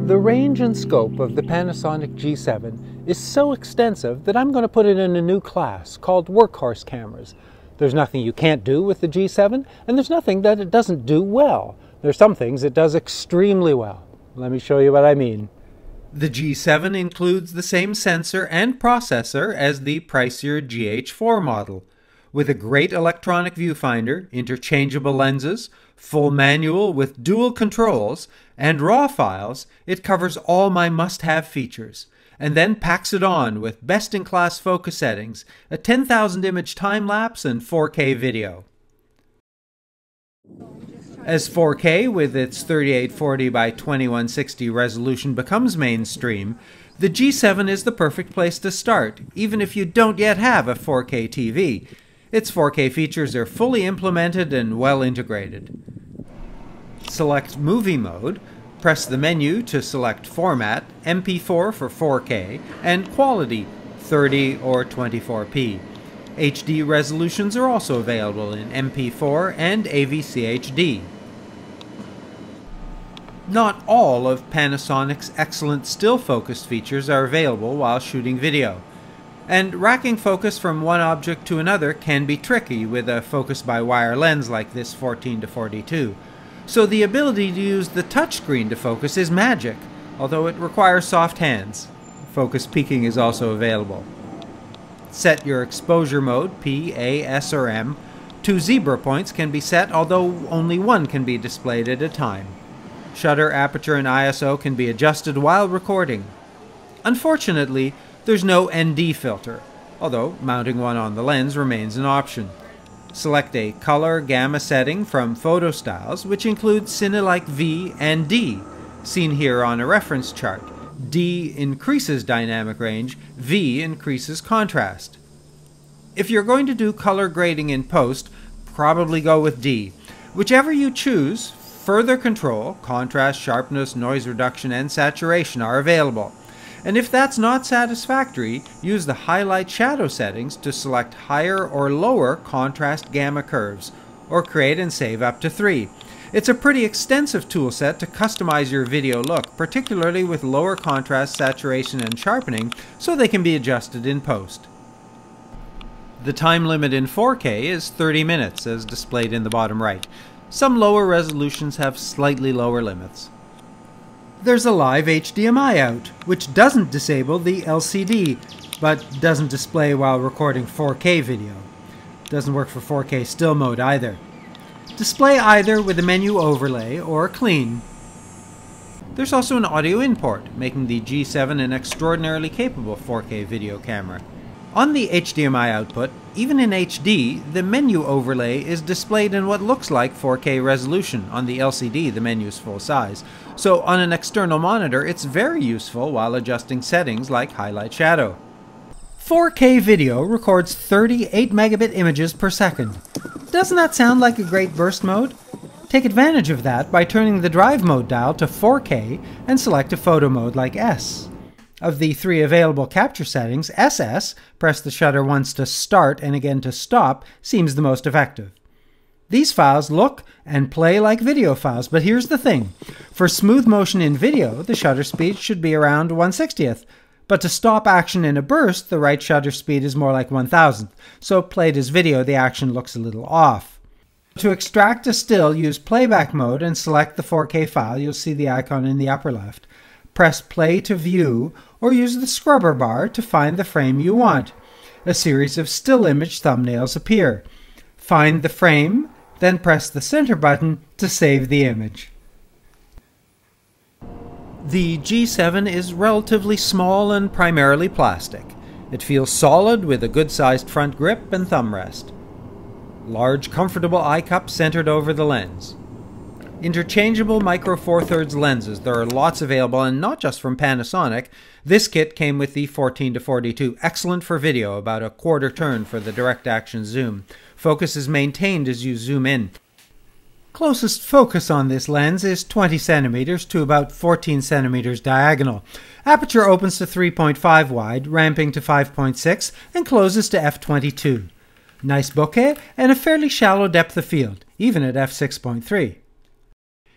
The range and scope of the Panasonic G7 is so extensive that I'm going to put it in a new class called workhorse cameras. There's nothing you can't do with the G7, and there's nothing that it doesn't do well. There's some things it does extremely well. Let me show you what I mean. The G7 includes the same sensor and processor as the pricier GH4 model. With a great electronic viewfinder, interchangeable lenses, full manual with dual controls, and RAW files, it covers all my must-have features, and then packs it on with best-in-class focus settings, a 10,000 image time-lapse, and 4K video. As 4K with its 3840 by 2160 resolution becomes mainstream, the G7 is the perfect place to start, even if you don't yet have a 4K TV. Its 4K features are fully implemented and well integrated. Select Movie Mode, press the menu to select Format, MP4 for 4K, and Quality, 30 or 24p. HD resolutions are also available in MP4 and AVC HD. Not all of Panasonic's excellent still focus features are available while shooting video. And racking focus from one object to another can be tricky with a focus-by-wire lens like this 14-42. So the ability to use the touchscreen to focus is magic, although it requires soft hands. Focus peaking is also available. Set your exposure mode, P, A, S, or M. 2 zebra points can be set, although only one can be displayed at a time. Shutter, aperture, and ISO can be adjusted while recording. Unfortunately, there's no ND filter, although mounting one on the lens remains an option. Select a color gamma setting from Photo Styles, which includes Cinelike V and D, seen here on a reference chart. D increases dynamic range, V increases contrast. If you're going to do color grading in post, probably go with D. Whichever you choose, further control, contrast, sharpness, noise reduction, and saturation are available. And if that's not satisfactory, use the highlight shadow settings to select higher or lower contrast gamma curves, or create and save up to 3. It's a pretty extensive toolset to customize your video look, particularly with lower contrast, saturation, and sharpening, so they can be adjusted in post. The time limit in 4K is 30 minutes, as displayed in the bottom right. Some lower resolutions have slightly lower limits. There's a live HDMI out, which doesn't disable the LCD, but doesn't display while recording 4K video. Doesn't work for 4K still mode either. Display either with a menu overlay or clean. There's also an audio import, making the G7 an extraordinarily capable 4K video camera. On the HDMI output, even in HD, the menu overlay is displayed in what looks like 4K resolution. On the LCD, the menu is full size. So on an external monitor, it's very useful while adjusting settings like highlight shadow. 4K video records 38 megabit images per second. Doesn't that sound like a great burst mode? Take advantage of that by turning the drive mode dial to 4K and select a photo mode like S. Of the 3 available capture settings, SS, press the shutter once to start and again to stop, seems the most effective. These files look and play like video files, but here's the thing. For smooth motion in video, the shutter speed should be around 1/60th, but to stop action in a burst, the right shutter speed is more like 1,000th, so played as video, the action looks a little off. To extract a still, use playback mode and select the 4K file. You'll see the icon in the upper left. Press play to view, or use the scrubber bar to find the frame you want. A series of still image thumbnails appear. Find the frame, then press the center button to save the image. The G7 is relatively small and primarily plastic. It feels solid with a good-sized front grip and thumb rest. Large, comfortable eye cup centered over the lens. Interchangeable micro 4/3 lenses. There are lots available, and not just from Panasonic. This kit came with the 14-42, excellent for video, about a quarter turn for the direct action zoom. Focus is maintained as you zoom in. Closest focus on this lens is 20 centimeters to about 14 centimeters diagonal. Aperture opens to 3.5 wide, ramping to 5.6, and closes to f/22. Nice bokeh and a fairly shallow depth of field, even at f/6.3.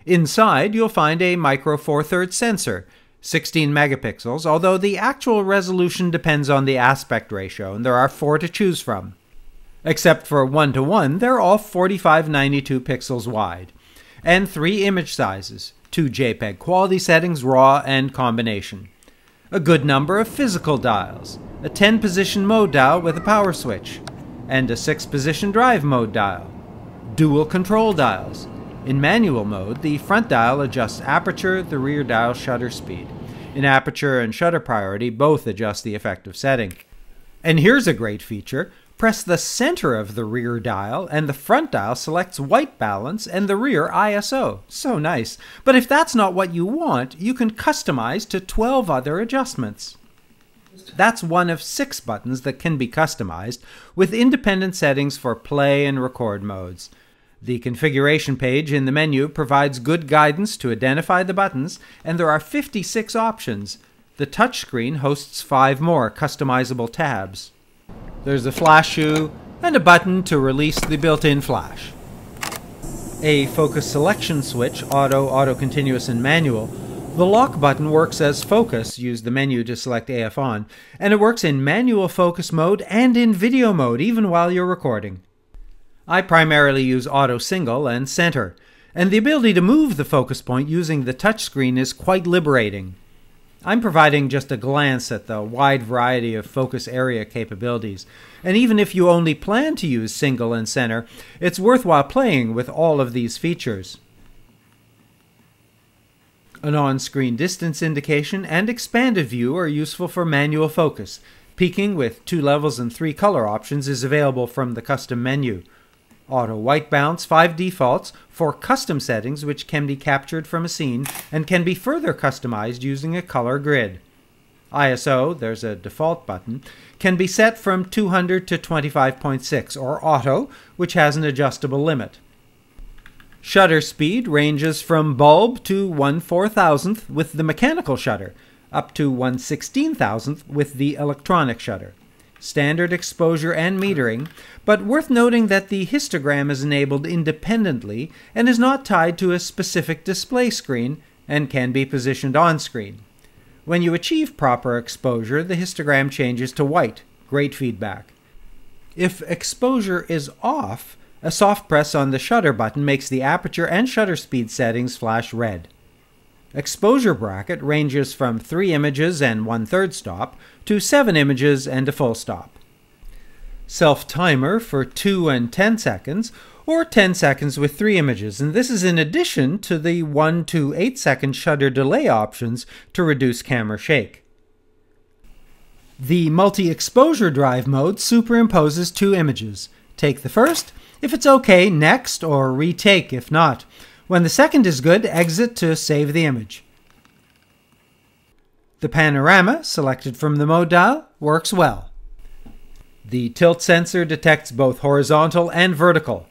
Inside, you'll find a micro 4/3 sensor. 16 megapixels, although the actual resolution depends on the aspect ratio, and there are 4 to choose from. Except for 1:1, they're all 4592 pixels wide, and 3 image sizes, 2 JPEG quality settings, RAW and combination. A good number of physical dials, a 10-position mode dial with a power switch, and a 6-position drive mode dial. Dual control dials. In manual mode, the front dial adjusts aperture, the rear dial shutter speed. In aperture and shutter priority, both adjust the effective setting. And here's a great feature. Press the center of the rear dial, and the front dial selects white balance and the rear ISO. So nice. But if that's not what you want, you can customize to 12 other adjustments. That's one of 6 buttons that can be customized, with independent settings for play and record modes. The configuration page in the menu provides good guidance to identify the buttons, and there are 56 options. The touchscreen hosts 5 more customizable tabs. There's a flash shoe and a button to release the built-in flash. A focus selection switch, auto, continuous, and manual. The lock button works as focus, use the menu to select AF on, and it works in manual focus mode and in video mode even while you're recording. I primarily use auto single and center, and the ability to move the focus point using the touchscreen is quite liberating. I'm providing just a glance at the wide variety of focus area capabilities, and even if you only plan to use single and center, it's worthwhile playing with all of these features. An on-screen distance indication and expanded view are useful for manual focus. Peaking with 2 levels and 3 color options is available from the custom menu. Auto white balance, 5 defaults for custom settings which can be captured from a scene and can be further customized using a color grid. ISO, there's a default button, can be set from 200 to 25.6, or auto, which has an adjustable limit. Shutter speed ranges from bulb to 1/4000th with the mechanical shutter, up to 1/16,000th with the electronic shutter. Standard exposure and metering, but worth noting that the histogram is enabled independently and is not tied to a specific display screen and can be positioned on screen. When you achieve proper exposure, the histogram changes to white. Great feedback. If exposure is off, a soft press on the shutter button makes the aperture and shutter speed settings flash red. Exposure bracket ranges from 3 images and 1/3 stop to 7 images and a full stop. Self-timer for 2 and 10 seconds, or 10 seconds with 3 images, and this is in addition to the 1 to 8 second shutter delay options to reduce camera shake. The multi-exposure drive mode superimposes 2 images. Take the first. If it's okay, next, or retake if not. When the second is good, exit to save the image. The panorama, selected from the mode dial, works well. The tilt sensor detects both horizontal and vertical.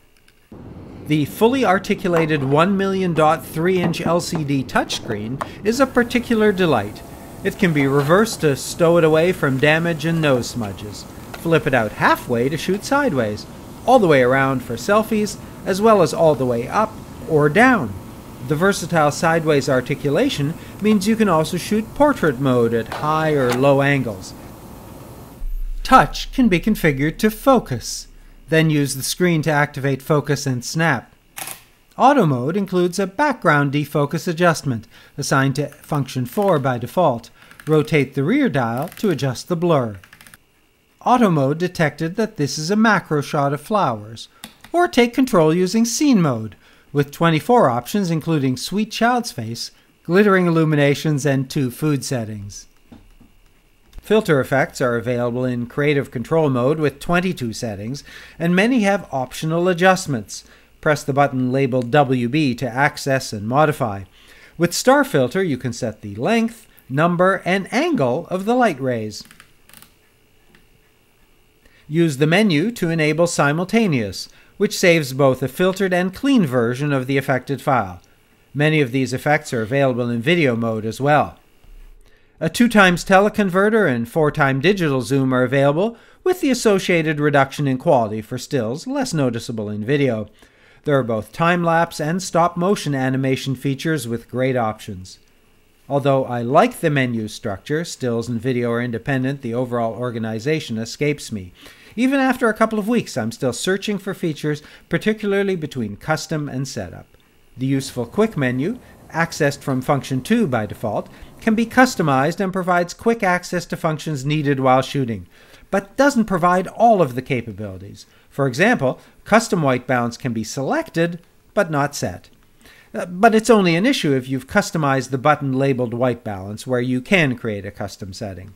The fully articulated 1,000,000.3-inch LCD touchscreen is a particular delight. It can be reversed to stow it away from damage and nose smudges. Flip it out halfway to shoot sideways, all the way around for selfies, as well as all the way up or down. The versatile sideways articulation means you can also shoot portrait mode at high or low angles. Touch can be configured to focus, then use the screen to activate focus and snap. Auto mode includes a background defocus adjustment, assigned to function 4 by default. Rotate the rear dial to adjust the blur. Auto mode detected that this is a macro shot of flowers, or take control using scene mode, with 24 options including sweet child's face, glittering illuminations, and 2 food settings. Filter effects are available in creative control mode with 22 settings, and many have optional adjustments. Press the button labeled WB to access and modify. With Star Filter, you can set the length, number, and angle of the light rays. Use the menu to enable simultaneous, which saves both a filtered and clean version of the affected file. Many of these effects are available in video mode as well. A 2x teleconverter and 4x digital zoom are available, with the associated reduction in quality for stills, less noticeable in video. There are both time-lapse and stop-motion animation features with great options. Although I like the menu structure, stills and video are independent, the overall organization escapes me. Even after a couple of weeks, I'm still searching for features, particularly between custom and setup. The useful quick menu, accessed from function 2 by default, can be customized and provides quick access to functions needed while shooting, but doesn't provide all of the capabilities. For example, custom white balance can be selected, but not set. But it's only an issue if you've customized the button labeled white balance, where you can create a custom setting.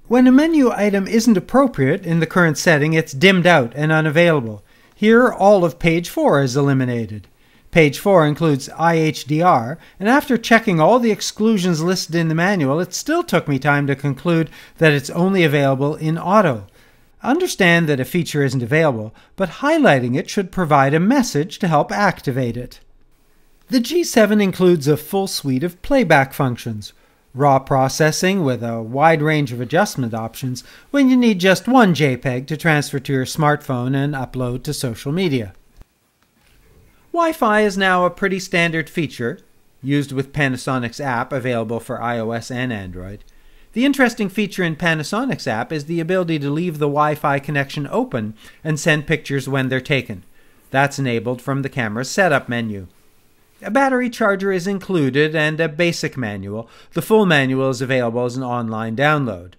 When a menu item isn't appropriate in the current setting, it's dimmed out and unavailable. Here, all of page 4 is eliminated. Page 4 includes IHDR, and after checking all the exclusions listed in the manual, it still took me time to conclude that it's only available in auto. Understand that a feature isn't available, but highlighting it should provide a message to help activate it. The G7 includes a full suite of playback functions. RAW processing with a wide range of adjustment options when you need just one JPEG to transfer to your smartphone and upload to social media. Wi-Fi is now a pretty standard feature, used with Panasonic's app available for iOS and Android. The interesting feature in Panasonic's app is the ability to leave the Wi-Fi connection open and send pictures when they're taken. That's enabled from the camera's setup menu. A battery charger is included and a basic manual. The full manual is available as an online download.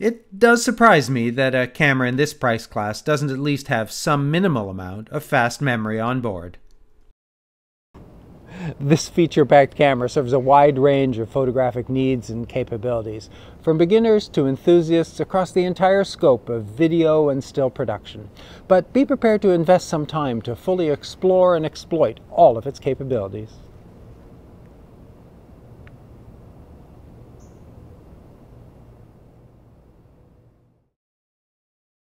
It does surprise me that a camera in this price class doesn't at least have some minimal amount of fast memory on board. This feature-packed camera serves a wide range of photographic needs and capabilities, from beginners to enthusiasts across the entire scope of video and still production. But be prepared to invest some time to fully explore and exploit all of its capabilities.